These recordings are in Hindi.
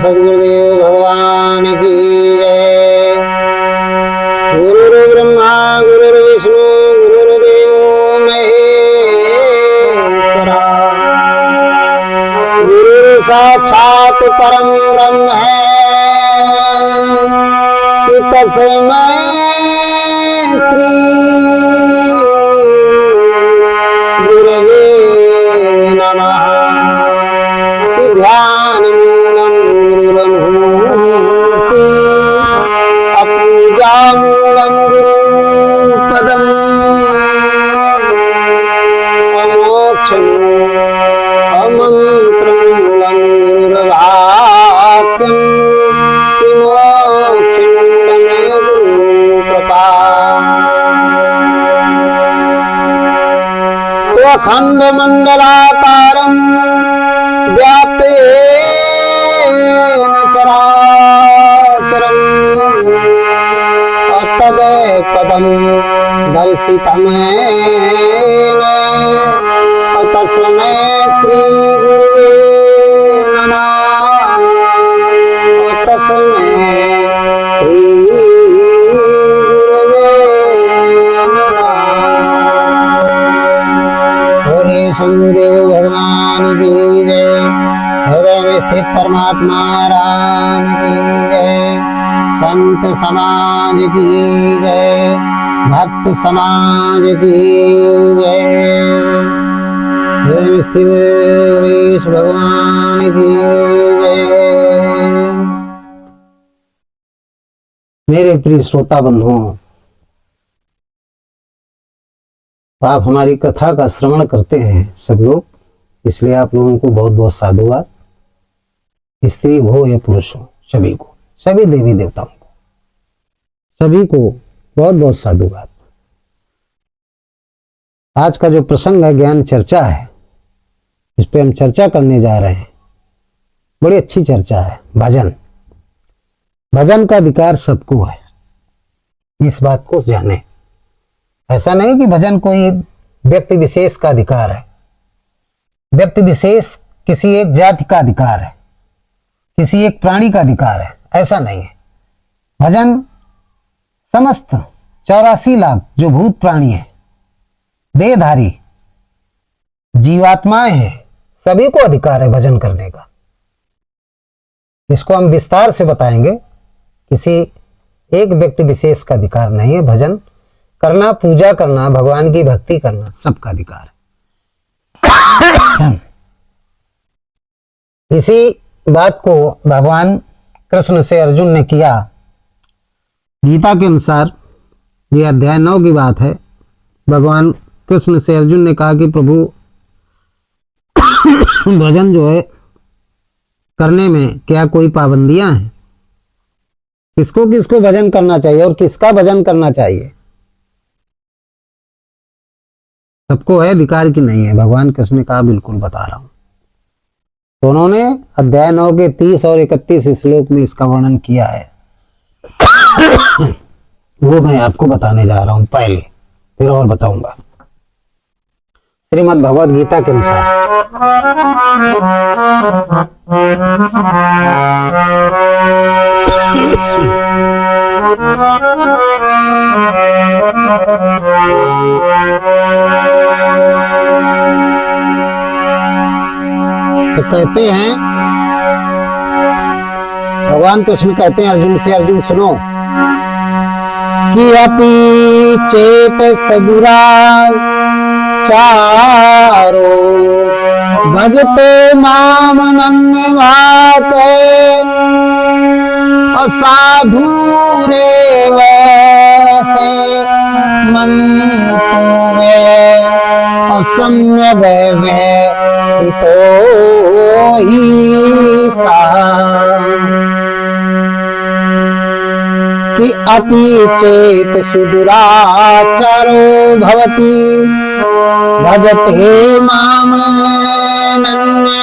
सद्गुरुदेव भगवान की जय। गुरुर् ब्रह्मा गुरुर्विष्णु गुरुर्देवो महेश्वरा। गुरुर् साक्षात् परं ब्रह्म है, तस्मै श्री गुरवे नमः। ध्यान मूलम गुरुरमूर्ति, अपूजा मूलम गुरुपदम, अमोक्ष अमंत्र मूलम गुरुर्वाक्यम, विमोक्ष मूलम गुरु कृपा। तो अखंड मंडलाकारं व्याप्तेन चराचरं, तत्पदं दर्शितमेन, तस्मै श्री गुरुवे नमः। तस्मै श्री गुरुवे नमः। बोले सद्गुरुदेव भगवान की जय। हृदय में स्थित परमात्मा राम की जय। संत समाज की जय, भक्त समाज की जय। हृदय में स्थित गणेश भगवान की जय। मेरे प्रिय श्रोता बंधुओं, आप हमारी कथा का श्रवण करते हैं सब लोग, इसलिए आप लोगों को बहुत बहुत साधुवाद। स्त्री हो या पुरुष हो, सभी को, सभी देवी देवताओं को, सभी को बहुत बहुत साधुवाद। आज का जो प्रसंग है ज्ञान चर्चा है, इस पे हम चर्चा करने जा रहे हैं। बड़ी अच्छी चर्चा है। भजन, भजन का अधिकार सबको है, इस बात को जाने। ऐसा नहीं कि भजन कोई व्यक्ति विशेष का अधिकार है, व्यक्ति विशेष किसी एक जाति का अधिकार है, किसी एक प्राणी का अधिकार है, ऐसा नहीं है। भजन समस्त 84 लाख जो भूत प्राणी है, देहधारी जीवात्माएं हैं, सभी को अधिकार है भजन करने का। इसको हम विस्तार से बताएंगे। किसी एक व्यक्ति विशेष का अधिकार नहीं है। भजन करना, पूजा करना, भगवान की भक्ति करना सबका अधिकार है। इसी बात को भगवान कृष्ण से अर्जुन ने किया। गीता के अनुसार यह अध्याय 9 की बात है। भगवान कृष्ण से अर्जुन ने कहा कि प्रभु, भजन जो है करने में क्या कोई पाबंदियां हैं? किसको किसको भजन करना चाहिए और किसका भजन करना चाहिए? सबको है अधिकार की नहीं है? भगवान कृष्ण ने कहा बिल्कुल बता रहा हूं। तो उन्होंने अध्याय 9 के 30 और 31 श्लोक में इसका वर्णन किया है। वो मैं आपको बताने जा रहा हूं पहले, फिर और बताऊंगा। श्रीमद् भगवद गीता के अनुसार तो कहते हैं, भगवान कृष्ण कहते हैं अर्जुन से, अर्जुन सुनो कि अपि चेत सदुरा चारो भजते माम नन्यवात, असाधु रेव से मंतो वे असम्यग वे सितो ही सा। कि अपि चेत सुदुराचारो भवति भजते माम नन्यवात,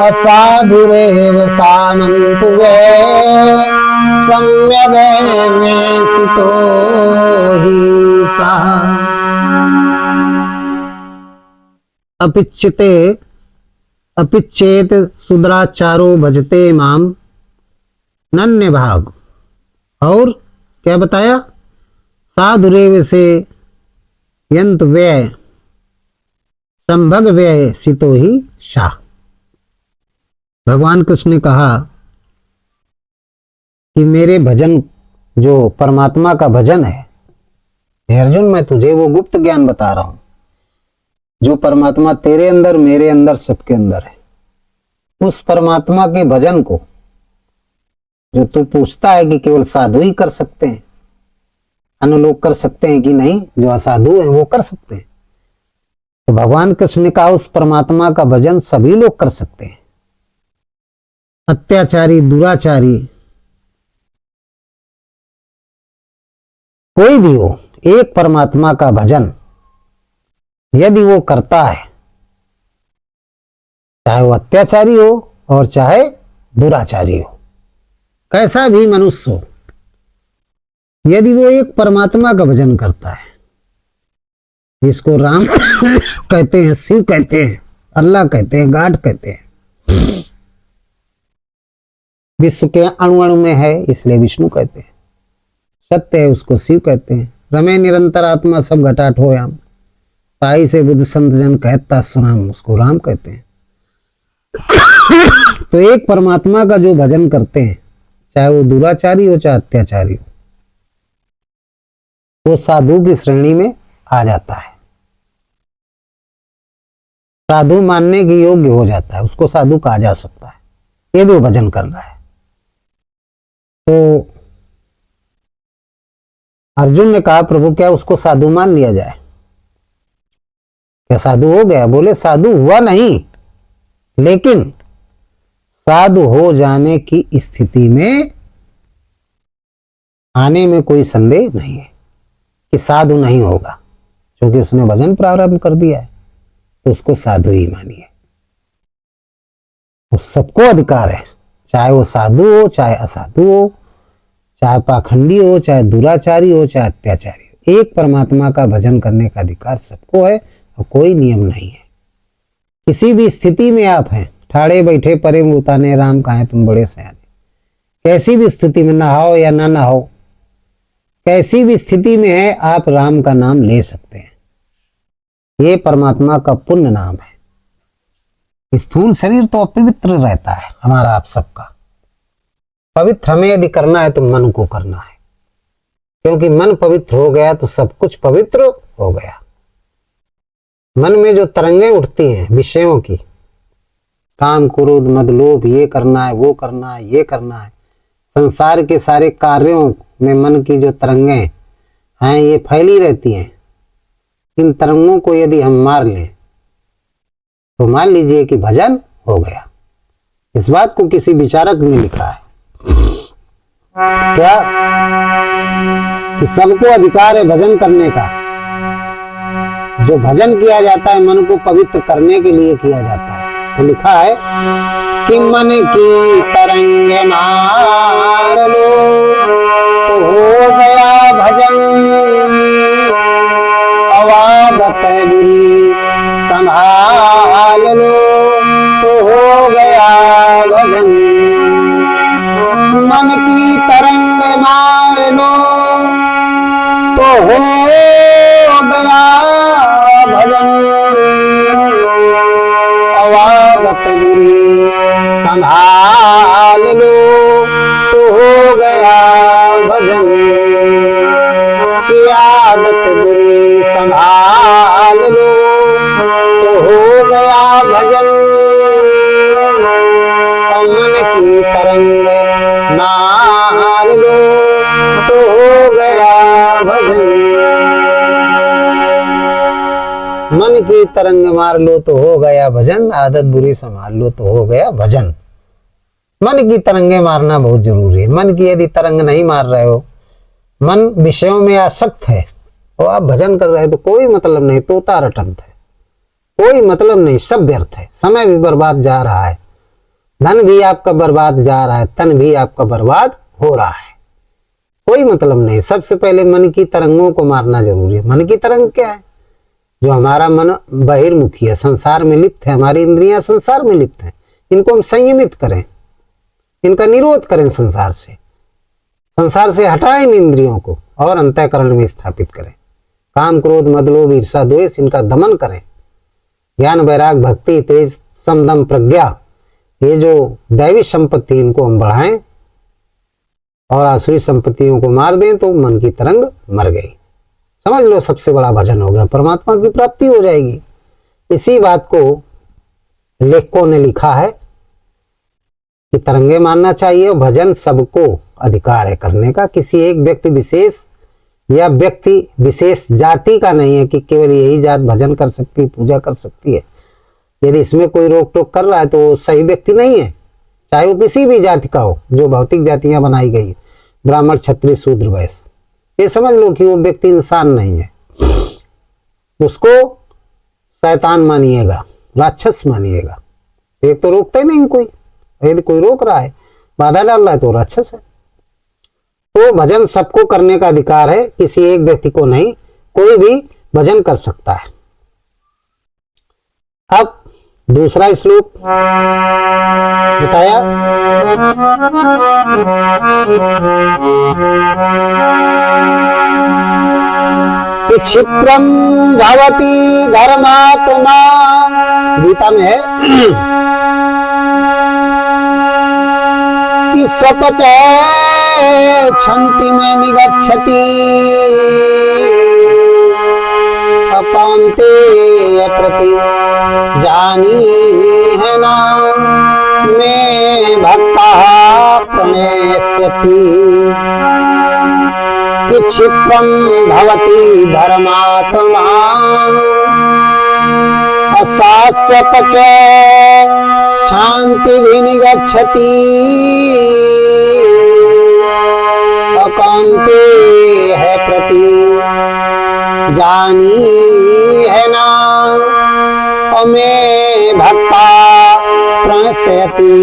असाधुरेव सामन्तु वे सम्यग् वेशितो हि सः। अपिच्यते अपिच्चेत सुदराचारो भजते माम नन्य भाग। और क्या बताया, साधुरेव से यंत व्यय संभग व्यय सितो ही शाह। भगवान कृष्ण ने कहा कि मेरे भजन जो परमात्मा का भजन है, हे अर्जुन मैं तुझे वो गुप्त ज्ञान बता रहा हूं जो परमात्मा तेरे अंदर मेरे अंदर सबके अंदर है। उस परमात्मा के भजन को जो तू पूछता है कि केवल साधु ही कर सकते हैं, अन्य लोग कर सकते हैं कि नहीं, जो असाधु हैं वो कर सकते हैं, तो भगवान कृष्ण ने कहा उस परमात्मा का भजन सभी लोग कर सकते हैं। अत्याचारी, दुराचारी, कोई भी हो, एक परमात्मा का भजन यदि वो करता है, चाहे वो अत्याचारी हो और चाहे दुराचारी हो, कैसा भी मनुष्य हो, यदि वो एक परमात्मा का भजन करता है, जिसको राम कहते हैं, शिव कहते हैं, अल्लाह कहते हैं, गॉड कहते हैं, विश्व के अणु अणु में है इसलिए विष्णु कहते हैं, सत्य है उसको शिव कहते हैं, रमे निरंतर आत्मा सब घटाट हो याम, ताई से बुद्ध संत जन कहता सुनाम, उसको राम कहते हैं। तो एक परमात्मा का जो भजन करते हैं, चाहे वो दुराचारी हो चाहे अत्याचारी हो, वो साधु की श्रेणी में आ जाता है, साधु मानने के योग्य हो जाता है, उसको साधु कहा जा सकता है यदि वो भजन कर रहा है। तो अर्जुन ने कहा प्रभु क्या उसको साधु मान लिया जाए, क्या साधु हो गया? बोले साधु हुआ नहीं, लेकिन साधु हो जाने की स्थिति में आने में कोई संदेह नहीं है कि साधु नहीं होगा, क्योंकि उसने भजन प्रारंभ कर दिया है, तो उसको साधु ही मानिए। उस सबको अधिकार है, चाहे वो साधु हो चाहे असाधु हो, चाहे पाखंडी हो चाहे दुराचारी हो चाहे अत्याचारी हो, एक परमात्मा का भजन करने का अधिकार सबको है और कोई नियम नहीं है। किसी भी स्थिति में आप हैं, ठाड़े बैठे परे मुताने राम कहें तुम बड़े सयाने, कैसी भी स्थिति में नहाओ या ना नहाओ, कैसी भी स्थिति में है आप राम का नाम ले सकते हैं। ये परमात्मा का पुण्य नाम है। स्थूल शरीर तो अपवित्र रहता है हमारा आप सबका, पवित्र हमें यदि करना है तो मन को करना है, क्योंकि मन पवित्र हो गया तो सब कुछ पवित्र हो गया। मन में जो तरंगें उठती हैं विषयों की, काम क्रोध मद लोभ, ये करना है वो करना है ये करना है, संसार के सारे कार्यों में मन की जो तरंगें हैं ये फैली रहती हैं। इन तरंगों को यदि हम मार लें तो मान लीजिए कि भजन हो गया। इस बात को किसी विचारक ने लिखा है क्या कि सबको अधिकार है भजन करने का। जो भजन किया जाता है मन को पवित्र करने के लिए किया जाता है। तो लिखा है कि मन की तरंग मार लो तो हो गया भजन, अवादत बुरी संभाल लो तो हो गया भजन। मन की तरंग मार लो तो हो गया भजन, अवादत बुरी संभाल लो तो हो गया भजन। की आदत बुरी संभाल लो तो हो गया भजन, मन की तरंग मार लो तो हो गया भजन। मन की तरंग मार लो तो हो गया भजन, आदत बुरी संभाल लो तो हो गया भजन। मन की तरंगे मारना बहुत जरूरी है। मन की यदि तरंग नहीं मार रहे हो, मन विषयों में आसक्त है और आप भजन कर रहे हो तो कोई मतलब नहीं, तोता रटंत है, कोई मतलब नहीं, सब व्यर्थ है। समय भी बर्बाद जा रहा है, धन भी आपका बर्बाद जा रहा है, तन भी आपका बर्बाद हो रहा है, कोई मतलब नहीं। सबसे पहले मन की तरंगों को मारना जरूरी है। मन की तरंग क्या है? जो हमारा मन बहिर्मुखी है, संसार में लिप्त है, हमारी इंद्रियां संसार में लिप्त हैं, इनको हम संयमित करें, इनका निरोध करें, संसार से हटाएं इन इंद्रियों को और अंतःकरण में स्थापित करें। काम क्रोध मद लोभ ईर्षा द्वेष इनका दमन करें। ज्ञान वैराग भक्ति तेज समदम प्रज्ञा, ये जो दैवी संपत्ति इनको हम बढ़ाएं और आसुरी संपत्तियों को मार दें तो मन की तरंग मर गई। समझ लो सबसे बड़ा भजन हो गया, परमात्मा की प्राप्ति हो जाएगी। इसी बात को लेखकों ने लिखा है कि तरंगे मानना चाहिए। भजन सबको अधिकार है करने का, किसी एक व्यक्ति विशेष या व्यक्ति विशेष जाति का नहीं है कि केवल यही जात भजन कर सकती है, पूजा कर सकती है। यदि इसमें कोई रोक टोक कर रहा है तो वो सही व्यक्ति नहीं है, चाहे वो किसी भी जाति का हो। जो भौतिक जातियां बनाई गई, ब्राह्मण क्षत्रिय शूद्र वैश्य, ये समझ लो कि वो व्यक्ति इंसान नहीं है, उसको शैतान मानिएगा, राक्षस मानिएगा। एक तो रोकता ही नहीं कोई, यदि कोई रोक रहा है, बाधा डाल रहा है तो राक्षस है। तो भजन सबको करने का अधिकार है, किसी एक व्यक्ति को नहीं, कोई भी भजन कर सकता है। अब दूसरा श्लोक बताया, कि क्षिप्रम भवति धर्मात्मा, गीता में है कि स्वपच क्षंति में निगच्छति अपौंते प्रति जानी है ना में भक्ता प्रणेष्यति। कि क्षिप्रम भवति धर्मात्मा असास्वपच शांति विनिगच्छति अपौंते है प्रति जानी है ना में भक्ता प्रणश्यति।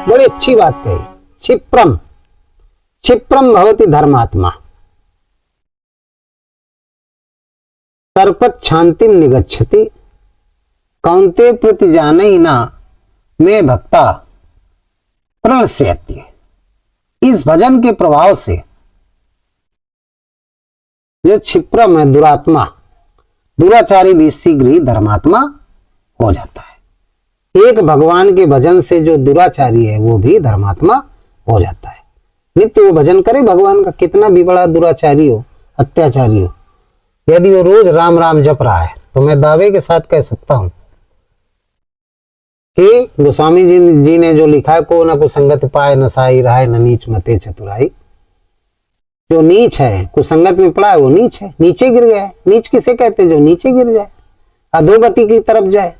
बड़ी अच्छी बात कही। क्षिप्रम क्षिप्रम भवति धर्मात्मा सर्पट शांतिम निगच्छति कौन्ते प्रति जाने ना में भक्ता प्रणश्यति। इस भजन के प्रभाव से जो क्षिप्रम है, दुरात्मा, दुराचारी भी शीघ्र ही धर्मात्मा हो जाता है। एक भगवान के भजन से जो दुराचारी है वो भी धर्मात्मा हो जाता है। नित्य वो भजन करे भगवान का, कितना भी बड़ा दुराचारी हो, अत्याचारी हो, यदि वो रोज राम राम जप रहा है तो मैं दावे के साथ कह सकता हूं कि गोस्वामी जी ने जो लिखा है, को न कुसंगत पाए न साई राय न नीच मते चतुराई। जो नीच है, कुसंगत में पड़ा है, वो नीच है, नीचे गिर गया है। नीच किसे कहते हैं? जो नीचे गिर जाए, अधोगति की तरफ जाए,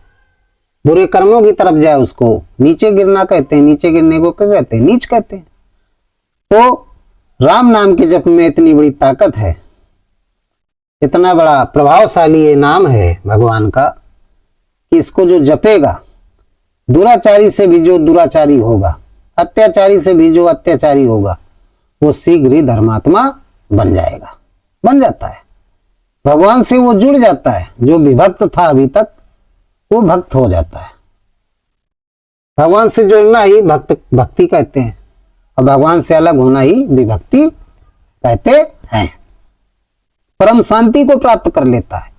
बुरे कर्मों की तरफ जाए, उसको नीचे गिरना कहते हैं। नीचे गिरने को क्या कहते हैं? नीच कहते हैं। तो राम नाम के जप में इतनी बड़ी ताकत है, इतना बड़ा प्रभावशाली ये नाम है भगवान का कि इसको जो जपेगा, दुराचारी से भी जो दुराचारी होगा, अत्याचारी से भी जो अत्याचारी होगा, वो शीघ्र ही धर्मात्मा बन जाएगा, बन जाता है। भगवान से वो जुड़ जाता है। जो विभक्त था अभी तक, वो भक्त हो जाता है। भगवान से जुड़ना ही भक्ति कहते हैं, और भगवान से अलग होना ही विभक्ति कहते हैं। परम शांति को प्राप्त कर लेता है।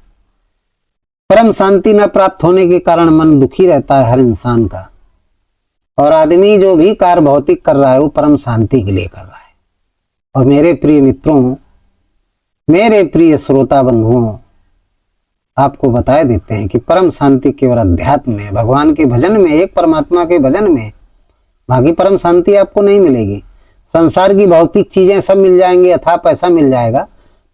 परम शांति न प्राप्त होने के कारण मन दुखी रहता है हर इंसान का। और आदमी जो भी कार्य भौतिक कर रहा है वो परम शांति के लिए कर रहा है। और मेरे प्रिय मित्रों, मेरे प्रिय श्रोता बंधुओं, आपको बता देते हैं कि परम शांति केवल अध्यात्म में, भगवान के भजन में, एक परमात्मा के भजन में। बाकी परम शांति आपको नहीं मिलेगी। संसार की भौतिक चीजें सब मिल जाएंगी, अथाह पैसा मिल जाएगा,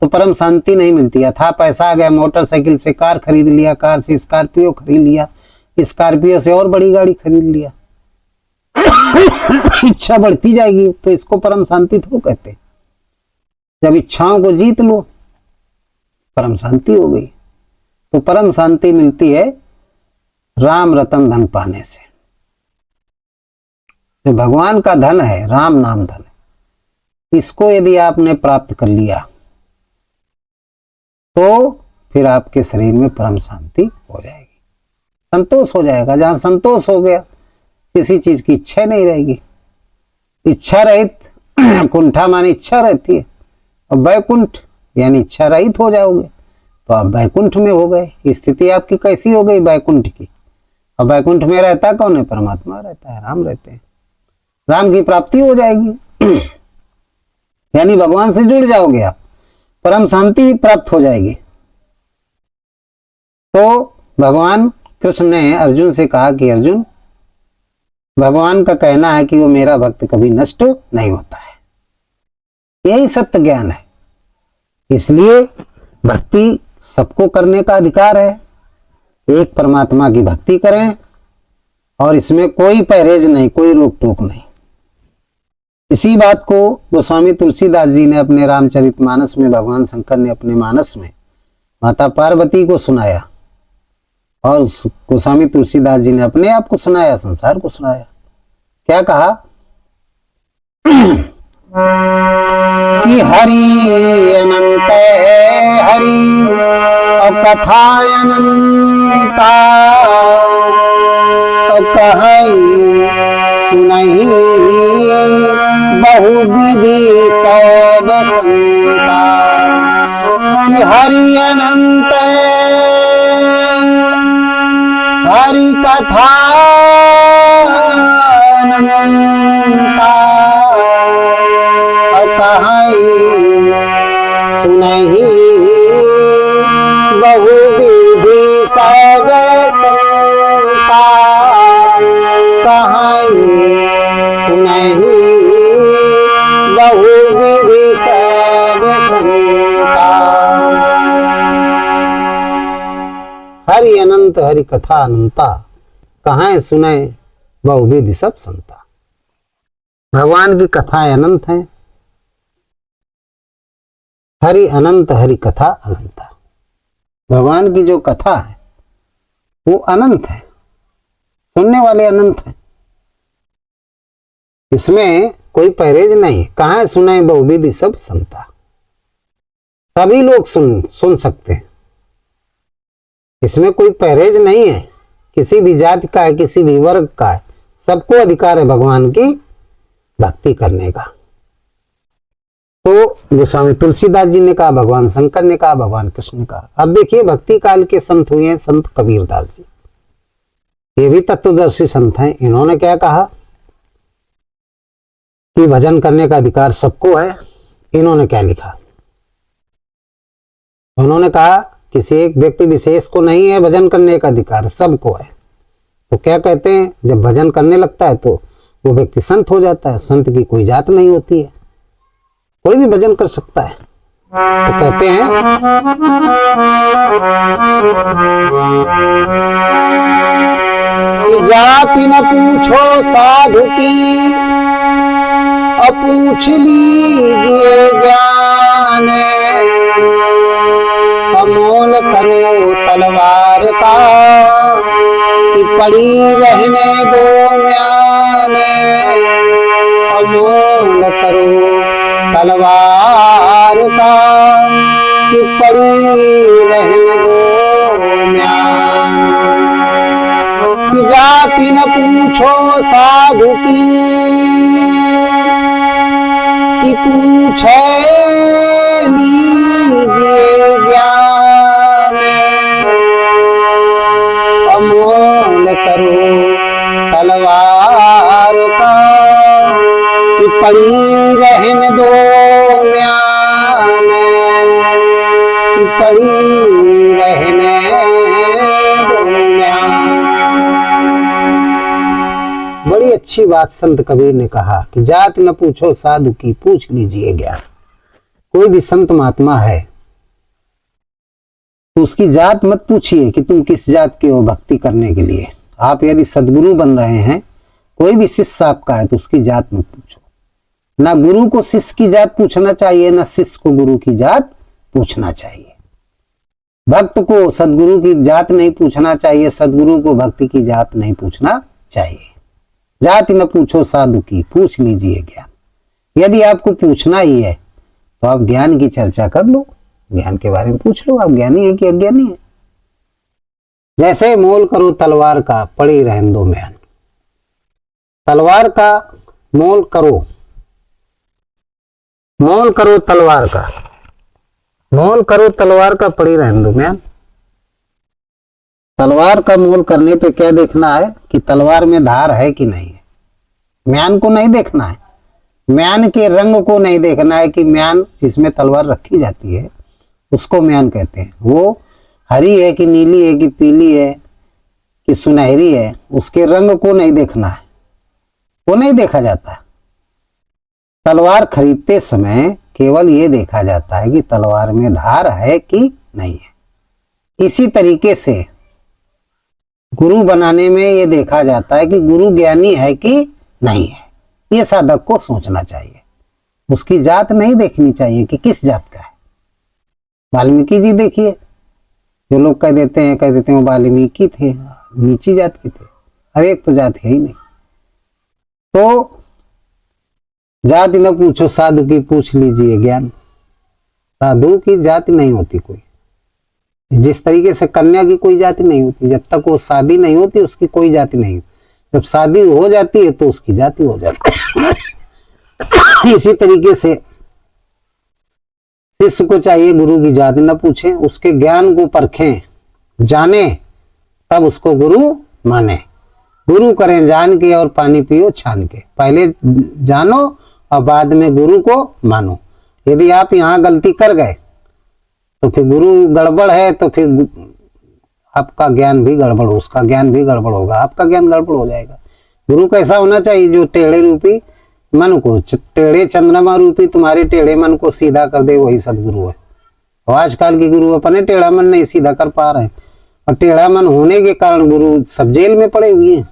तो परम शांति नहीं मिलती। अथाह पैसा आ गया, मोटरसाइकिल से कार खरीद लिया, कार से स्कॉर्पियो खरीद लिया, स्कॉर्पियो से और बड़ी गाड़ी खरीद लिया, इच्छा बढ़ती जाएगी, तो इसको परम शांति थोड़ा कहते। जब इच्छाओं को जीत लो, परम शांति हो गई। तो परम शांति मिलती है राम रतन धन पाने से। जो भगवान का धन है, राम नाम धन है, इसको यदि आपने प्राप्त कर लिया तो फिर आपके शरीर में परम शांति हो जाएगी, संतोष हो जाएगा। जहां संतोष हो गया, किसी चीज की इच्छा नहीं रहेगी। इच्छा रहित कुंठा माने इच्छा रहती है, और वैकुंठ यानी इच्छा रहित हो जाओगे तो आप वैकुंठ में हो गए। स्थिति आपकी कैसी हो गई? वैकुंठ की। अब वैकुंठ में रहता कौन है? परमात्मा रहता है, राम रहते हैं। राम की प्राप्ति हो जाएगी यानी भगवान से जुड़ जाओगे आप, परम शांति प्राप्त हो जाएगी। तो भगवान कृष्ण ने अर्जुन से कहा कि अर्जुन, भगवान का कहना है कि वो मेरा भक्त कभी नष्ट नहीं होता है, यही सत्य ज्ञान है। इसलिए भक्ति सबको करने का अधिकार है। एक परमात्मा की भक्ति करें और इसमें कोई परहेज नहीं, कोई रोक टोक नहीं। इसी बात को गोस्वामी तुलसीदास जी ने अपने रामचरितमानस में, भगवान शंकर ने अपने मानस में माता पार्वती को सुनाया, और गोस्वामी तुलसीदास जी ने अपने आप को सुनाया, संसार को सुनाया। क्या कहा कि हरि अनंत है हरि और कथा अनंता, और कहीं सुनहि बहुविधि सब संता। कि हरि अनंत हरि कथा अनंता, और कहीं सुनहि बहुविधि सब संता। कहीं सुनहि बहुविधि सब संता। हरि अनंत हरि कथा अनंता, कहाँ सुने बहुविधि सब संता। भगवान की कथाएं अनंत हैं। हरि अनंत हरि कथा अनंता, भगवान की जो कथा है वो अनंत है, सुनने वाले अनंत हैं, इसमें कोई परहेज नहीं। कहाँ सुने बहुविधि सब संता, सभी लोग सुन सकते हैं, इसमें कोई परहेज नहीं है। किसी भी जाति का है, किसी भी वर्ग का है, सबको अधिकार है भगवान की भक्ति करने का। तो गोस्वामी तुलसीदास जी ने कहा, भगवान शंकर ने कहा, भगवान कृष्ण ने कहा। अब देखिए भक्ति काल के संत हुए हैं संत कबीरदास जी, ये भी तत्वदर्शी संत हैं। इन्होंने क्या कहा कि भजन करने का अधिकार सबको है। इन्होंने क्या लिखा? उन्होंने कहा किसी एक व्यक्ति विशेष को नहीं है भजन करने का अधिकार, सबको है। तो क्या कहते हैं, जब भजन करने लगता है तो वो व्यक्ति संत हो जाता है। संत की कोई जात नहीं होती है, कोई भी भजन कर सकता है। तो कहते हैं कि जाति न पूछो साधु की, पूछ लीजिए ज्ञान। अमोल करो तलवार का, कि पड़ी रहने दो म्यान। अमोल करो तलवार का, कि पड़ी रहने दो म्यान। जाति न पूछो साधु की पूछे लीजिए ज्ञान। अमोल करो तलवार का, कि पड़ी रहने दो म्यान। कि पड़ी रहने दो म्यान। बड़ी अच्छी बात संत कबीर ने कहा कि जात न पूछो साधु की, पूछ लीजिए ज्ञान। कोई भी संत महात्मा है तो उसकी जात मत पूछिए कि तुम किस जात के हो भक्ति करने के लिए। आप यदि सदगुरु बन रहे हैं, कोई भी शिष्य आपका है तो उसकी जात मत पूछो। ना गुरु को शिष्य की जात पूछना चाहिए, ना शिष्य को गुरु की जात पूछना चाहिए। भक्त को सदगुरु की जात नहीं पूछना चाहिए, सदगुरु को भक्ति की जात नहीं पूछना चाहिए। जाति न पूछो साधु की, पूछ लीजिए ज्ञान। यदि आपको पूछना ही है तो आप ज्ञान की चर्चा कर लो, ज्ञान के बारे में पूछ लो, आप ज्ञानी है कि अज्ञानी है। जैसे मोल करो तलवार का, पड़ी रहन दो म्यान। तलवार का मोल करो, मोल करो तलवार का, मोल करो तलवार का, पड़ी रहन दो म्यान। तलवार का मोल करने पे क्या देखना है कि तलवार में धार है कि नहीं है। म्यान को नहीं देखना है, म्यान के रंग को नहीं देखना है कि म्यान जिसमें तलवार रखी जाती है उसको म्यान कहते हैं। वो हरी है कि नीली है कि पीली है कि सुनहरी है, उसके रंग को नहीं देखना है, वो नहीं देखा जाता। तलवार खरीदते समय केवल ये देखा जाता है कि तलवार में धार है कि नहीं है। इसी तरीके से गुरु बनाने में ये देखा जाता है कि गुरु ज्ञानी है कि नहीं है। ये साधक को सोचना चाहिए, उसकी जात नहीं देखनी चाहिए कि किस जात का है। वाल्मीकि जी देखिए, जो लोग कह देते हैं वो वाल्मीकि थे, नीची जात के थे। हर एक तो जात है ही नहीं। तो जाति न पूछो साधु की, पूछ लीजिए ज्ञान। साधु की जाति नहीं होती कोई, जिस तरीके से कन्या की कोई जाति नहीं होती। जब तक वो शादी नहीं होती उसकी कोई जाति नहीं होती, जब शादी हो जाती है तो उसकी जाति हो जाती है। इसी तरीके से शिष्य को चाहिए गुरु की जाति न पूछे, उसके ज्ञान को परखें, जाने, तब उसको गुरु माने। गुरु करें जान के और पानी पियो छान के। पहले जानो और बाद में गुरु को मानो। यदि आप यहाँ गलती कर गए तो फिर गुरु गड़बड़ है, तो फिर आपका ज्ञान भी गड़बड़, उसका ज्ञान भी गड़बड़ होगा, आपका ज्ञान गड़बड़ हो जाएगा। गुरु कैसा होना चाहिए? जो टेढ़े रूपी मन को, टेढ़े चंद्रमा रूपी तुम्हारे टेढ़े मन को सीधा कर दे, वही सदगुरु है। और आजकल के गुरु अपने टेढ़ा मन नहीं सीधा कर पा रहे हैं, और टेढ़ा मन होने के कारण गुरु सब जेल में पड़े हुए हैं।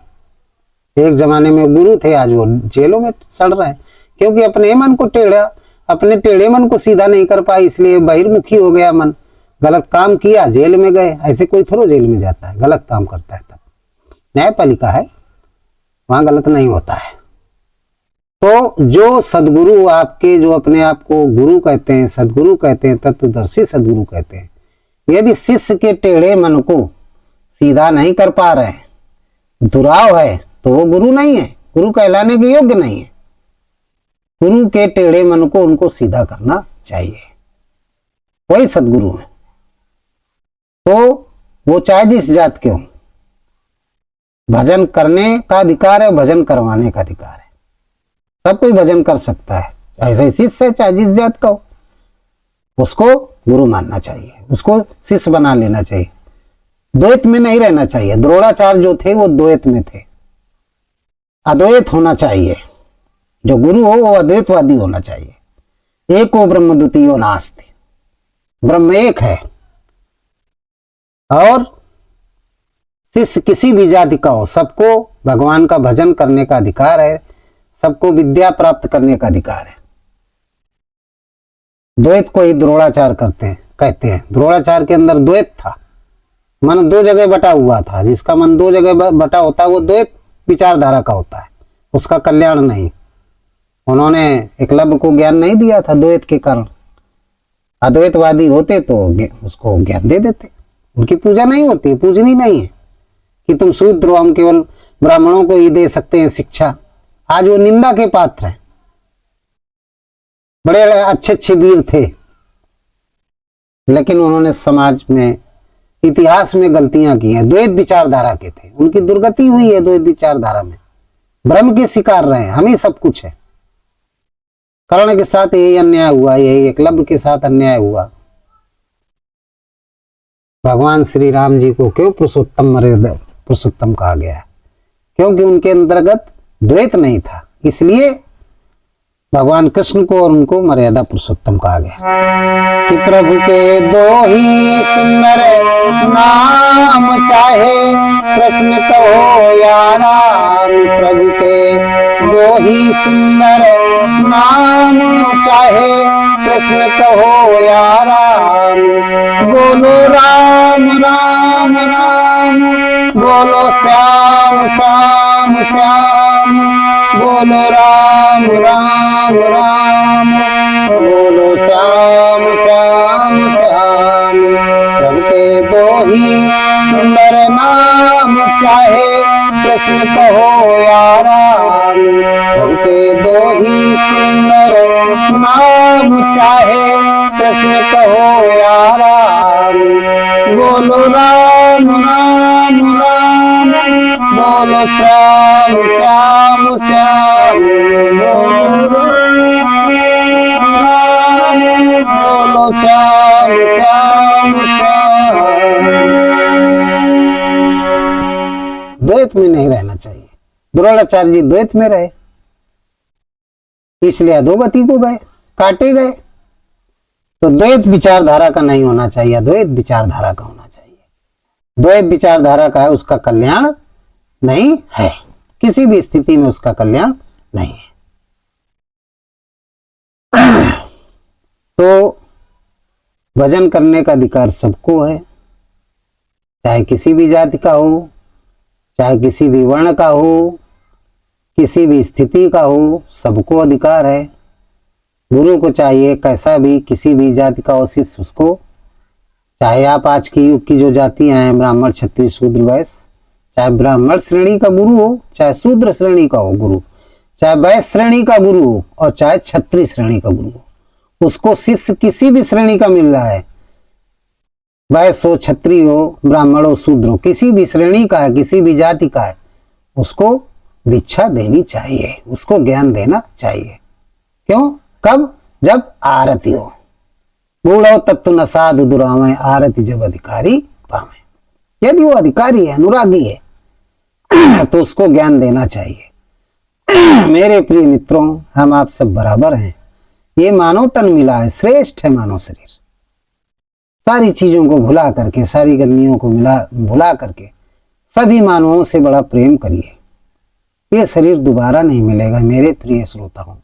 एक जमाने में गुरु थे, आज वो जेलों में सड़ रहे हैं, क्योंकि अपने मन को अपने टेढ़े मन को सीधा नहीं कर पाए, इसलिए बहिर्मुखी हो गया मन। गलत काम किया, जेल में गए। ऐसे कोई थोड़ा जेल में जाता है, गलत काम करता है तब। न्यायपालिका है, वहां गलत नहीं होता है। तो जो सदगुरु आपके, जो अपने आप को गुरु कहते हैं, सदगुरु कहते हैं, तत्वदर्शी सदगुरु कहते हैं, यदि शिष्य के टेढ़े मन को सीधा नहीं कर पा रहे हैं, दुराव है, तो वो गुरु नहीं है, गुरु कहलाने के योग्य नहीं है। गुरु के टेढ़े मन को उनको सीधा करना चाहिए, वही सदगुरु है। तो वो चाहे जिस जात के हो, भजन करने का अधिकार है, भजन करवाने का अधिकार है। सब कोई भजन कर सकता है, ऐसे शिष्य है चाहे जिस जात का हो, उसको गुरु मानना चाहिए, उसको शिष्य बना लेना चाहिए। द्वैत में नहीं रहना चाहिए। द्रोणाचार्य जो थे वो द्वैत में थे, अद्वैत होना चाहिए। जो गुरु हो वो अद्वैतवादी होना चाहिए। एको ब्रह्म द्वितीयो नास्ति, ब्रह्म एक है। और शिष्य किसी भी जाति का हो, सबको भगवान का भजन करने का अधिकार है, सबको विद्या प्राप्त करने का अधिकार है। द्वैत को ही द्रोणाचार कहते हैं। द्रोणाचार के अंदर द्वैत था, मन दो जगह बटा हुआ था। जिसका मन दो जगह बटा होता है वो द्वैत विचारधारा का होता है, उसका कल्याण नहीं। उन्होंने एकलव्य को ज्ञान नहीं दिया था द्वैत के कारण। अद्वैतवादी होते तो उसको ज्ञान दे देते। उनकी पूजा नहीं होती, पूजनी नहीं है कि तुम शूद्र हो, हम केवल ब्राह्मणों को ही दे सकते हैं शिक्षा। आज वो निंदा के पात्र हैं। बड़े अच्छे अच्छे वीर थे, लेकिन उन्होंने समाज में, इतिहास में गलतियां की हैं। द्वैत विचारधारा के थे, उनकी दुर्गति हुई है द्वैत विचारधारा में। भ्रम के शिकार रहे, हम ही सब कुछ है। कर्ण के साथ यही अन्याय हुआ, यही एकलव्य के साथ अन्याय हुआ। भगवान श्री राम जी को क्यों पुरुषोत्तम कहा गया है? क्योंकि उनके अंतर्गत द्वैत नहीं था, इसलिए भगवान कृष्ण को और उनको मर्यादा पुरुषोत्तम कहा गया। कि प्रभु के दो ही सुंदर नाम, चाहे कृष्ण कहो या राम। प्रभु के दो ही सुंदर नाम, चाहे कृष्ण कहो या राम। बोलो राम राम राम, बोलो श्याम श्याम श्याम। बोलो राम राम राम, बोलो श्याम श्याम श्याम। चाहे कृष्ण कहो यारा, उनके दो ही सुंदर नाम चाहे कृष्ण कहो यारा। बोलो राम राम राम, बोलो श्याम श्याम श्याम, बोलो बोलो श्याम श्याम श्याम। द्वैत में नहीं रहना चाहिए। द्रोणाचार्य जी द्वैत में रहे, इसलिए अधोगति को गए, काटे गए। तो द्वैत विचारधारा का नहीं होना चाहिए, अद्वैत विचारधारा का होना चाहिए। द्वैत विचारधारा का है उसका कल्याण नहीं है, किसी भी स्थिति में उसका कल्याण नहीं है। तो भजन करने का अधिकार सबको है, चाहे किसी भी जाति का हो, चाहे किसी भी वर्ण का हो, किसी भी स्थिति का हो, सबको अधिकार है। गुरु को चाहिए कैसा भी किसी भी जाति का हो शिष्य उसको, चाहे आप आज की युग की जो जातियां हैं ब्राह्मण क्षत्रिय शूद्र वैश्य, चाहे ब्राह्मण श्रेणी का गुरु हो, चाहे शूद्र श्रेणी का हो गुरु, चाहे वैश्य श्रेणी का गुरु हो और चाहे क्षत्रिय श्रेणी का गुरु हो, उसको शिष्य किसी भी श्रेणी का मिल रहा है, वैश्य हो क्षत्रिय हो ब्राह्मण हो शूद्र हो, किसी भी श्रेणी का है, किसी भी जाति का है, उसको दीक्षा देनी चाहिए, उसको ज्ञान देना चाहिए। क्यों? कब? जब आरती हो। बूढ़ो तत्व न साधु दुरावे, आरती जब अधिकारी पावे। यदि वो अधिकारी है, अनुरागी है, तो उसको ज्ञान देना चाहिए। मेरे प्रिय मित्रों, हम आप सब बराबर हैं। ये मानव तन मिला है, श्रेष्ठ है मानव शरीर। सारी चीजों को भुला करके, सारी गंदियों को भुला करके सभी मानवों से बड़ा प्रेम करिए। ये शरीर दोबारा नहीं मिलेगा मेरे प्रिय श्रोताओं।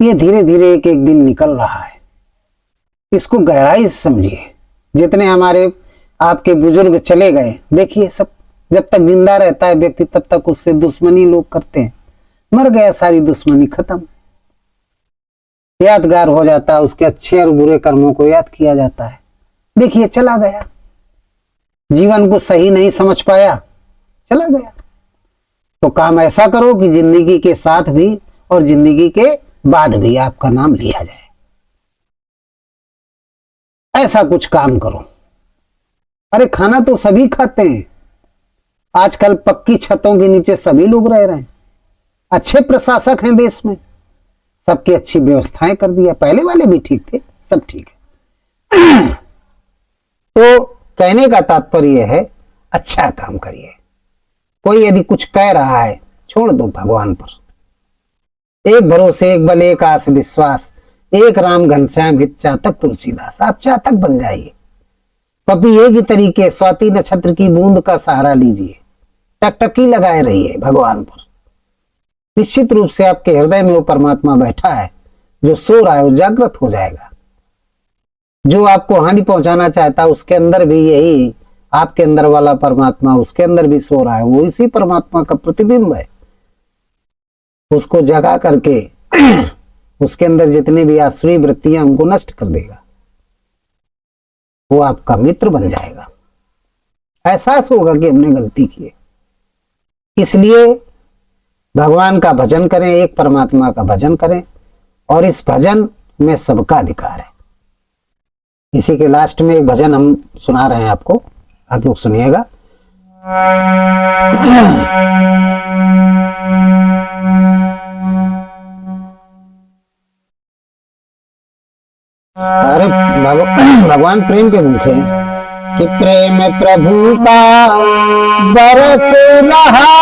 ये धीरे धीरे एक एक दिन निकल रहा है, इसको गहराई से समझिए। जितने हमारे आपके बुजुर्ग चले गए, देखिए सब जब तक जिंदा रहता है व्यक्ति तब तक उससे दुश्मनी लोग करते हैं, मर गया सारी दुश्मनी खत्म। यादगार हो जाता है, उसके अच्छे और बुरे कर्मों को याद किया जाता है। देखिए चला गया, जीवन को सही नहीं समझ पाया, चला गया। तो काम ऐसा करो कि जिंदगी के साथ भी और जिंदगी के बाद भी आपका नाम लिया जाए, ऐसा कुछ काम करो। अरे खाना तो सभी खाते हैं, आजकल पक्की छतों के नीचे सभी लोग रह रहे हैं, अच्छे प्रशासक हैं देश में, सबकी अच्छी व्यवस्थाएं कर दिया। पहले वाले भी ठीक थे, सब ठीक है। तो कहने का तात्पर्य है अच्छा काम करिए। कोई यदि कुछ कह रहा है छोड़ दो भगवान पर। एक भरोसे, एक बल, एक आस विश्वास, एक राम घनश्याम हित चातक तुलसीदास। आप चातक बन जाइए। पपीहे की तरीके स्वाति नक्षत्र की बूंद का सहारा लीजिए, टकटकी लगाए रहिए भगवान पर। निश्चित रूप से आपके हृदय में वो परमात्मा बैठा है, जो सो रहा है वो जागृत हो जाएगा। जो आपको हानि पहुंचाना चाहता है उसके अंदर भी यही आपके अंदर वाला परमात्मा उसके अंदर भी सो रहा है, वो इसी परमात्मा का प्रतिबिंब है। उसको जगा करके उसके अंदर जितनी भी आसुरी वृत्तियां उनको नष्ट कर देगा, वो आपका मित्र बन जाएगा। एहसास होगा कि हमने गलती की है। इसलिए भगवान का भजन करें, एक परमात्मा का भजन करें, और इस भजन में सबका अधिकार है। इसी के लास्ट में एक भजन हम सुना रहे हैं आपको, आप लोग सुनिएगा। अरे भगवान प्रेम के भूखे हैं कि प्रेम प्रभु का बरस रहा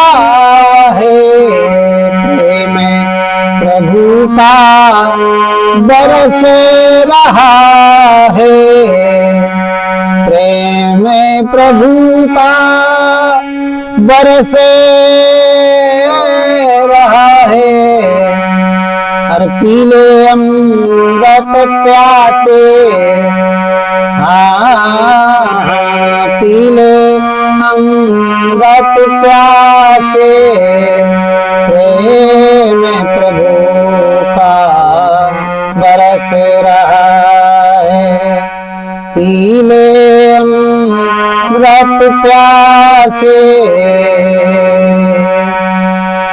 है, प्रेम प्रभु का बरस रहा है, प्रेम प्रभु का बरस रहा है। हर पीले अमृत प्यासे, पीले अमृत प्यासे, प्रेम प्रभु का बरस रहा है। पीले अमृत प्यासे,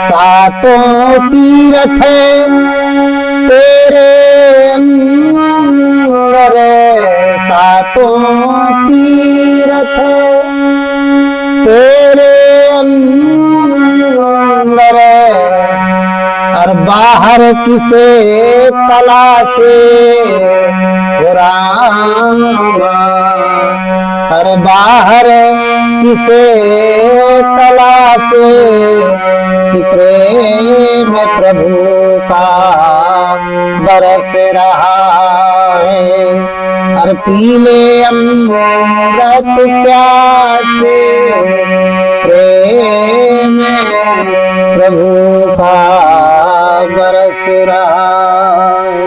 सातों तीरथ तेरे अंदर, सातों तीरथ तेरे अंदर, और बाहर किसे तलाशे रामा, और बाहर किसे तलाशे कि प्रेम प्रभु का बरस रहा है, और पीले अमृत प्यासे प्रेम प्रभु का बरस रहा है,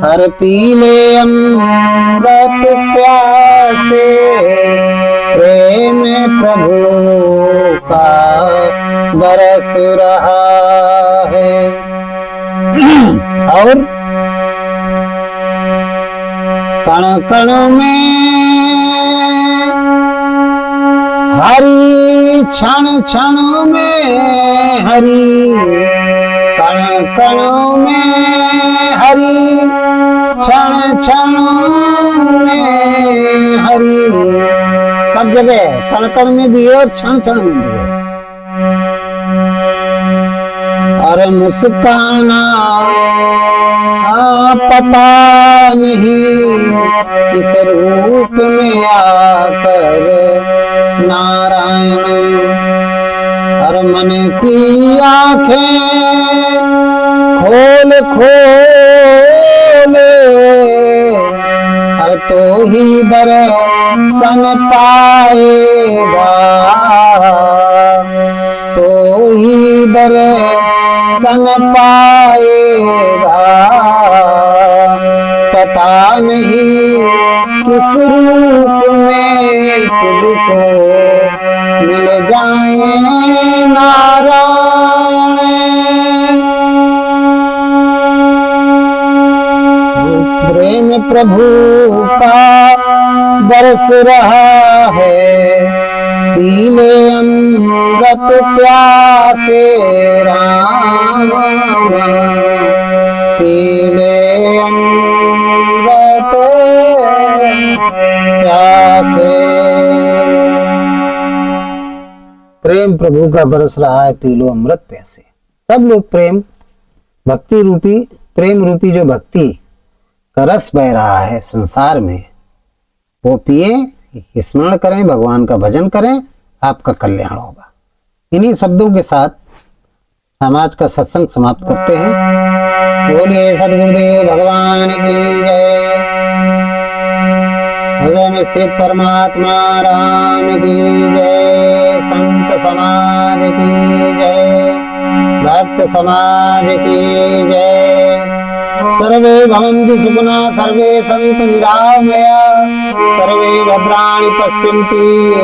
हर पीले अमृत प्यासे प्रेम प्रभु का बरस रहा है। और कण कण में हरि, क्षण क्षण में हरि, कण कण में हरि, क्षण क्षण में हरि, सब जगह कण कण में भी है और क्षण क्षण में भी है। और मुस्काना पता नहीं किस रूप में आकर नारायण, और मन की आंखें खोल खोले, और तो ही दर्शन पाएगा, तो ही दर्शन पाएगा, पता नहीं किस रूप में तुझको मिल जाए नारायण। प्रेम प्रभु का बरस रहा है, पीले अमृत प्यासे राम, पीले अमृत प्यासे। प्रेम प्रभु का बरस रहा है, पीलो अमृत प्यासे। सब लोग प्रेम, भक्ति रूपी, प्रेम रूपी जो भक्ति का रस बह रहा है संसार में, वो पिए, स्मरण करें, भगवान का भजन करें, आपका कल्याण होगा। इन्हीं शब्दों के साथ समाज का सत्संग समाप्त करते हैं। बोलिए सद्गुरुदेव भगवान की जय। हृदय में स्थित परमात्मा राम की जय। संत समाज की जय। भक्त समाज की जय। सर्वे भवन्तु सुखिनः, सर्वे सन्तु निरामयाः, सर्वे भद्राणि पश्यन्तु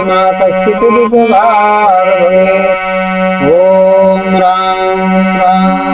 मा कश्चित् दुःखभाग् भवेत्। ओम राम राम।